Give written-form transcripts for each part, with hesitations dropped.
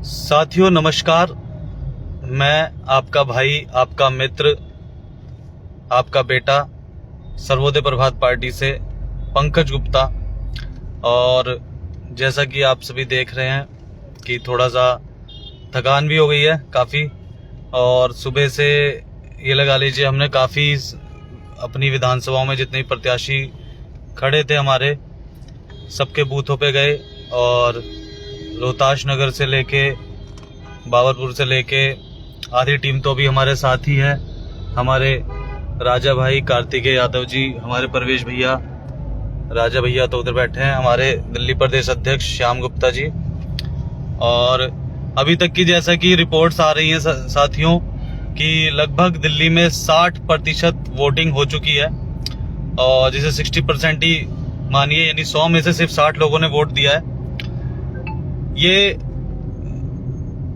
साथियों नमस्कार। मैं आपका भाई, आपका मित्र, आपका बेटा सर्वोदय प्रभात पार्टी से पंकज गुप्ता। और जैसा कि आप सभी देख रहे हैं कि थोड़ा सा थकान भी हो गई है काफ़ी, और सुबह से ये लगा लीजिए हमने काफ़ी अपनी विधानसभाओं में जितने प्रत्याशी खड़े थे हमारे सबके बूथों पे गए, और रोहताश नगर से लेके बाबरपुर से लेके आधी टीम तो अभी हमारे साथ ही है। हमारे राजा भाई कार्तिकेय यादव जी, हमारे परवेश भैया, राजा भैया तो उधर बैठे हैं, हमारे दिल्ली प्रदेश अध्यक्ष श्याम गुप्ता जी। और अभी तक की जैसा कि रिपोर्ट्स आ रही हैं साथियों कि लगभग दिल्ली में 60% वोटिंग हो चुकी है, और जिसे 60% ही मानिए, यानी 100 में से सिर्फ 60 लोगों ने वोट दिया है। ये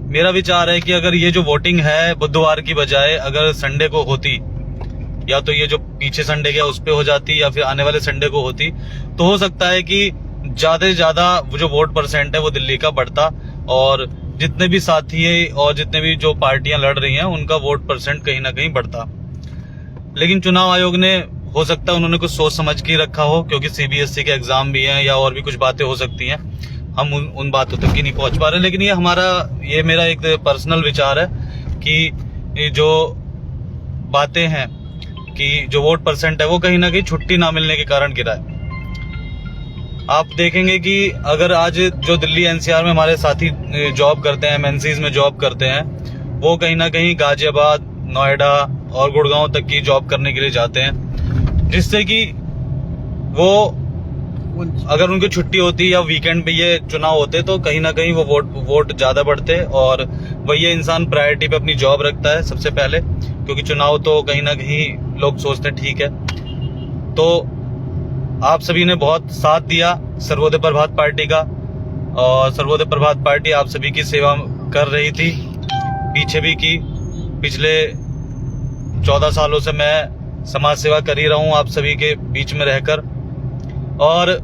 मेरा विचार है कि अगर ये जो वोटिंग है बुधवार की बजाय अगर संडे को होती, या तो ये जो पीछे संडे गया उस पे हो जाती, या फिर आने वाले संडे को होती, तो हो सकता है कि ज्यादा से ज्यादा जो वोट परसेंट है वो दिल्ली का बढ़ता, और जितने भी साथी है और जितने भी जो पार्टियां लड़ रही हैं उनका वोट परसेंट कहीं ना कहीं बढ़ता। लेकिन चुनाव आयोग ने, हो सकता है उन्होंने कुछ सोच समझ के रखा हो, क्योंकि सीबीएसई के एग्जाम भी हैं या और भी कुछ बातें हो सकती हैं, हम उन बातों तक ही नहीं पहुंच पा रहे। लेकिन ये मेरा एक पर्सनल विचार है कि जो बातें हैं कि जो वोट परसेंट है वो कहीं ना कहीं छुट्टी ना मिलने के कारण गिरा है। आप देखेंगे कि अगर आज जो दिल्ली एनसीआर में हमारे साथी जॉब करते हैं, एमएनसीज में जॉब करते हैं, वो कहीं ना कहीं गाजियाबाद, नोएडा और गुड़गांव तक की जॉब करने के लिए जाते हैं, जिससे कि वो अगर उनकी छुट्टी होती या वीकेंड पे ये चुनाव होते तो कहीं ना कहीं वो वोट ज्यादा बढ़ते, और वही इंसान प्रायोरिटी पे अपनी जॉब रखता है सबसे पहले, क्योंकि चुनाव तो कहीं ना कहीं लोग सोचते हैं ठीक है। तो आप सभी ने बहुत साथ दिया सर्वोदय प्रभात पार्टी का, और सर्वोदय प्रभात पार्टी आप सभी की सेवा कर रही थी, पीछे भी की। पिछले 14 सालों से मैं समाज सेवा कर ही रहा हूँ आप सभी के बीच में रहकर, और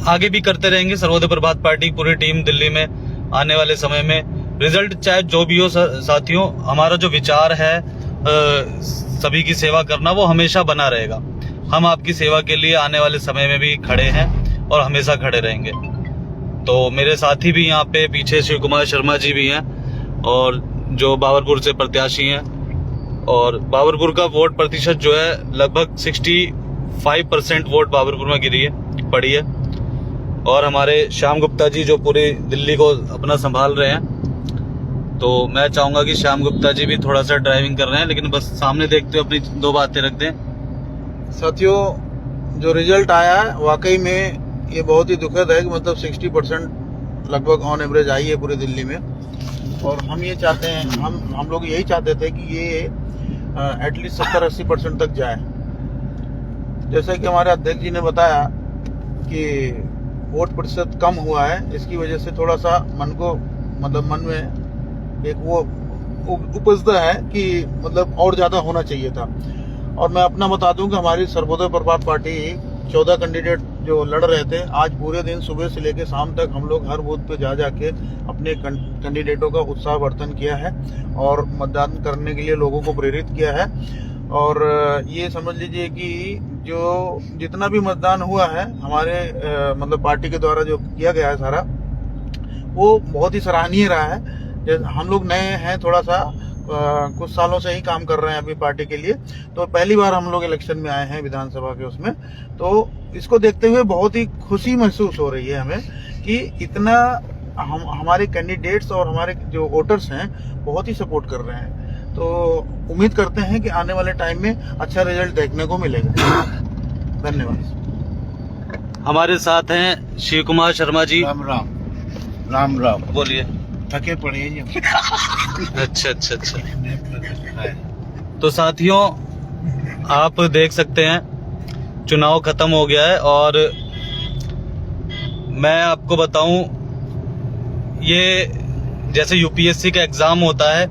आगे भी करते रहेंगे। सर्वोदय प्रभात पार्टी की पूरी टीम दिल्ली में आने वाले समय में रिजल्ट चाहे जो भी हो साथियों, हमारा जो विचार है सभी की सेवा करना, वो हमेशा बना रहेगा। हम आपकी सेवा के लिए आने वाले समय में भी खड़े हैं और हमेशा खड़े रहेंगे। तो मेरे साथी भी यहाँ पे पीछे शिव कुमार शर्मा जी भी हैं, और जो बाबरपुर से प्रत्याशी हैं, और बाबरपुर का वोट प्रतिशत जो है लगभग 65% वोट बाबरपुर में पड़ी है। और हमारे श्याम गुप्ता जी जो पूरी दिल्ली को अपना संभाल रहे हैं, तो मैं चाहूंगा कि श्याम गुप्ता जी भी थोड़ा सा ड्राइविंग कर रहे हैं, लेकिन बस सामने देखते हुए अपनी 2 बातें रख दें। साथियों, जो रिजल्ट आया है वाकई में ये बहुत ही दुखद है कि मतलब 60% लगभग ऑन एवरेज आई है पूरी दिल्ली में, और हम ये चाहते हैं, हम लोग यही चाहते थे कि ये एटलीस्ट 70-80% तक जाए। जैसा कि हमारे अध्यक्ष जी ने बताया कि वोट प्रतिशत कम हुआ है, इसकी वजह से थोड़ा सा मन में एक वो उपजता है कि मतलब और ज्यादा होना चाहिए था। और मैं अपना बता दूं कि हमारी सर्वोदय प्रभात पार्टी 14 कैंडिडेट जो लड़ रहे थे, आज पूरे दिन सुबह से लेकर शाम तक हम लोग हर बूथ पे जा के अपने कैंडिडेटों का उत्साहवर्धन किया है और मतदान करने के लिए लोगों को प्रेरित किया है। और ये समझ लीजिए कि जो जितना भी मतदान हुआ है हमारे मतलब पार्टी के द्वारा जो किया गया है सारा, वो बहुत ही सराहनीय रहा है। हम लोग नए हैं, थोड़ा सा कुछ सालों से ही काम कर रहे हैं अभी पार्टी के लिए, तो पहली बार हम लोग इलेक्शन में आए हैं विधानसभा के उसमें। तो इसको देखते हुए बहुत ही खुशी महसूस हो रही है हमें कि इतना हमारे कैंडिडेट्स और हमारे जो वोटर्स हैं बहुत ही सपोर्ट कर रहे हैं। तो उम्मीद करते हैं कि आने वाले टाइम में अच्छा रिजल्ट देखने को मिलेगा। धन्यवाद। हमारे साथ हैं शिव कुमार शर्मा जी। राम राम। राम राम। बोलिए। थके पड़े हैं। अच्छा। तो साथियों, आप देख सकते हैं चुनाव खत्म हो गया है, और मैं आपको बताऊं, ये जैसे यूपीएससी का एग्जाम होता है,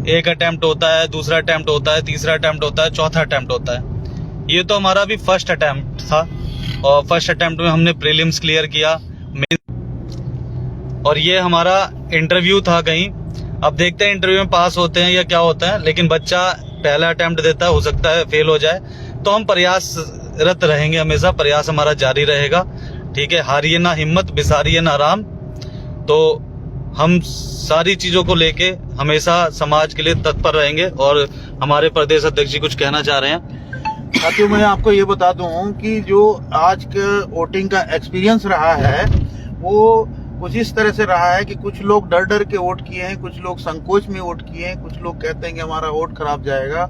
एक अटेम्प्ट होता है, दूसरा अटेम्प्ट होता है, तीसरा अटेम्प्ट होता है, चौथा अटेम्प्ट होता है। ये तो हमारा भी फर्स्ट अटेम्प्ट था, और फर्स्ट अटेम्प्ट में हमने प्रीलिम्स क्लियर किया, और ये हमारा इंटरव्यू था कहीं। अब देखते हैं इंटरव्यू में पास होते हैं या क्या होता है, लेकिन बच्चा पहला अटेम्प्ट देता है, हो सकता है फेल हो जाए, तो हम प्रयासरत रहेंगे, हमेशा प्रयास हमारा जारी रहेगा। ठीक है, हारिए ना हिम्मत, बिसारिए ना राम। तो हम सारी चीजों को लेके हमेशा समाज के लिए तत्पर रहेंगे। और हमारे प्रदेश अध्यक्ष जी कुछ कहना चाह रहे हैं। साथियों, मैं आपको ये बता दूं कि जो आज के वोटिंग का एक्सपीरियंस रहा है वो कुछ इस तरह से रहा है कि कुछ लोग डर डर के वोट किए हैं, कुछ लोग संकोच में वोट किए हैं, कुछ लोग कहते हैं कि हमारा वोट खराब जाएगा।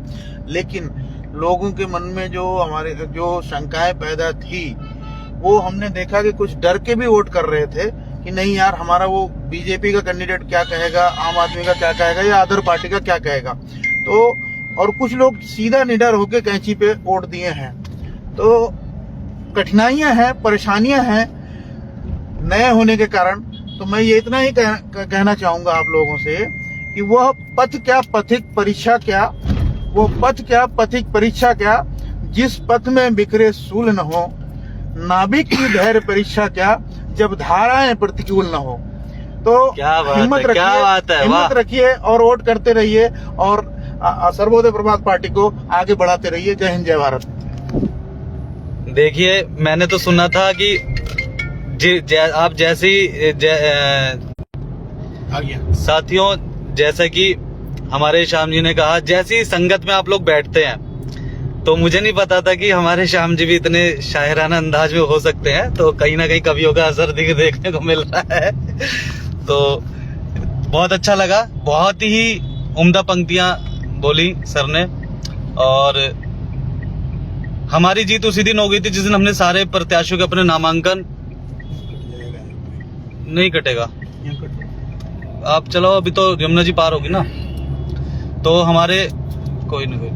लेकिन लोगों के मन में जो शंकाएं पैदा थी, वो हमने देखा कि कुछ डर के भी वोट कर रहे थे कि नहीं यार, हमारा वो बीजेपी का कैंडिडेट क्या कहेगा, आम आदमी का क्या कहेगा या अदर पार्टी का क्या कहेगा। तो और कुछ लोग सीधा निडर होकर कैंची पे वोट दिए हैं। तो कठिनाइयां हैं, परेशानियां हैं नए होने के कारण। तो मैं ये इतना ही कहना चाहूंगा आप लोगों से कि वह पथ क्या पथिक परीक्षा क्या, वो पथ क्या पथिक परीक्षा क्या, जिस पथ में बिखरे सूल न हो, नाविक की धैर्य परीक्षा क्या, जब धाराएं प्रतिकूल न हो। तो हिम्मत रखिए, हिम्मत रखिए और वोट करते रहिए और सर्वोदय प्रभात पार्टी को आगे बढ़ाते रहिए। जय हिंद, जय भारत। देखिए, मैंने तो सुना था कि आप जैसी साथियों, जैसा कि हमारे श्याम जी ने कहा, जैसी संगत में आप लोग बैठते हैं, तो मुझे नहीं पता था कि हमारे श्याम जी भी इतने शायराना अंदाज में हो सकते हैं। तो कहीं ना कहीं कवियों का असर देखने को मिल रहा है। तो बहुत अच्छा लगा, बहुत ही उम्दा पंक्तियां बोली सर ने। और हमारी जीत उसी दिन हो गई थी जिस दिन हमने सारे प्रत्याशियों के अपने नामांकन नहीं कटेगा। आप चलो, अभी तो यमुना जी पार होगी ना, तो हमारे कोई नहीं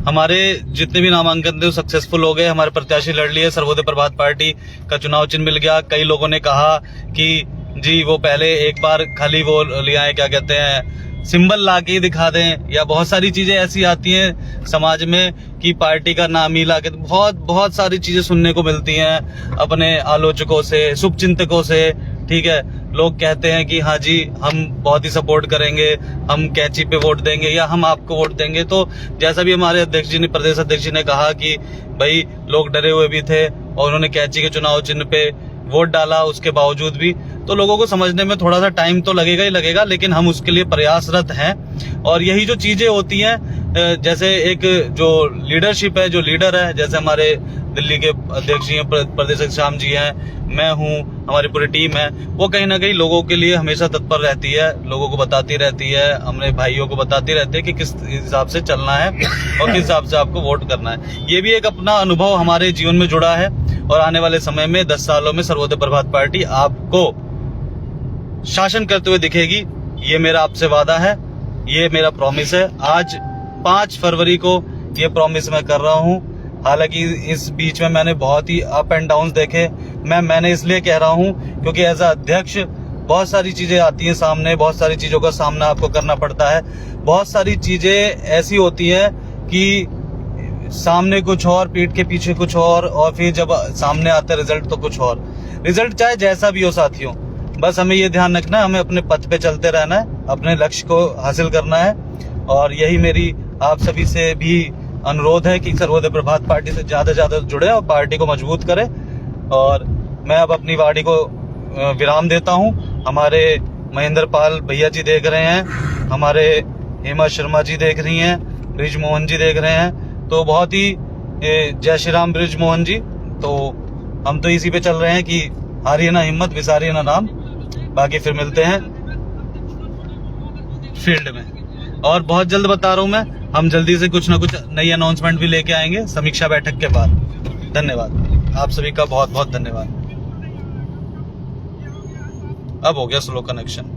हमारे जितने भी नामांकन थे वो सक्सेसफुल हो गए। हमारे प्रत्याशी लड़ लिए, सर्वोदय प्रभात पार्टी का चुनाव चिन्ह मिल गया। कई लोगों ने कहा कि जी वो पहले एक बार खाली वो ले आए, क्या कहते हैं, सिंबल ला के दिखा दें, या बहुत सारी चीजें ऐसी आती हैं समाज में कि पार्टी का नाम ही ला के, बहुत सारी चीजें सुनने को मिलती हैं अपने आलोचकों से, शुभचिंतकों से। ठीक है, लोग कहते हैं कि हाँ जी हम बहुत ही सपोर्ट करेंगे, हम कैंची पे वोट देंगे या हम आपको वोट देंगे। तो जैसा भी हमारे अध्यक्ष जी ने, प्रदेश अध्यक्ष जी ने कहा कि भाई लोग डरे हुए भी थे और उन्होंने कैंची के चुनाव चिन्ह पे वोट डाला, उसके बावजूद भी तो लोगों को समझने में थोड़ा सा टाइम तो लगेगा ही लगेगा, लेकिन हम उसके लिए प्रयासरत हैं। और यही जो चीजें होती हैं, जैसे एक जो लीडरशिप है, जो लीडर है, जैसे हमारे दिल्ली के अध्यक्ष जी हैं, प्रदेश अध्यक्ष श्याम जी हैं, मैं हूँ, हमारी पूरी टीम है, वो कहीं ना कहीं लोगों के लिए हमेशा तत्पर रहती है, लोगों को बताती रहती है, अपने भाइयों को बताती रहती है कि किस हिसाब से चलना है और किस हिसाब से आपको वोट करना है। ये भी एक अपना अनुभव हमारे जीवन में जुड़ा है और आने वाले समय में 10 सालों में सर्वोदय प्रभात पार्टी आपको शासन करते हुए दिखेगी। ये मेरा आपसे वादा है, ये मेरा प्रॉमिस है। आज 5 फरवरी को ये प्रॉमिस मैं कर रहा हूँ। हालांकि इस बीच में मैंने बहुत ही अप एंड डाउन देखे। मैंने इसलिए कह रहा हूँ क्योंकि एज अ अध्यक्ष बहुत सारी चीजें आती हैं सामने, बहुत सारी चीजों का सामना आपको करना पड़ता है। बहुत सारी चीजें ऐसी होती हैं कि सामने कुछ और, पीठ के पीछे कुछ और फिर जब सामने आता है रिजल्ट तो कुछ और। रिजल्ट चाहे जैसा भी हो साथियों, बस हमें ये ध्यान रखना है, हमें अपने पथ पे चलते रहना है, अपने लक्ष्य को हासिल करना है। और यही मेरी आप सभी से भी अनुरोध है कि सर्वोदय प्रभात पार्टी से ज्यादा जुड़े और पार्टी को मजबूत करें। और मैं अब अपनी वाणी को विराम देता हूं। हमारे महेंद्र पाल भैया जी देख रहे हैं, हमारे हेमा शर्मा जी देख रही हैं, ब्रिज मोहन जी देख रहे हैं। तो बहुत ही जय श्री राम ब्रिज मोहन जी। तो हम तो इसी पे चल रहे हैं कि हारिए ना हिम्मत, विसारिए ना नाम। बाकी फिर मिलते हैं फील्ड में। और बहुत जल्द बता रहा हूं मैं, हम जल्दी से कुछ ना कुछ नई अनाउंसमेंट भी लेके आएंगे समीक्षा बैठक के बाद। धन्यवाद आप सभी का, बहुत बहुत धन्यवाद। अब हो गया स्लो कनेक्शन।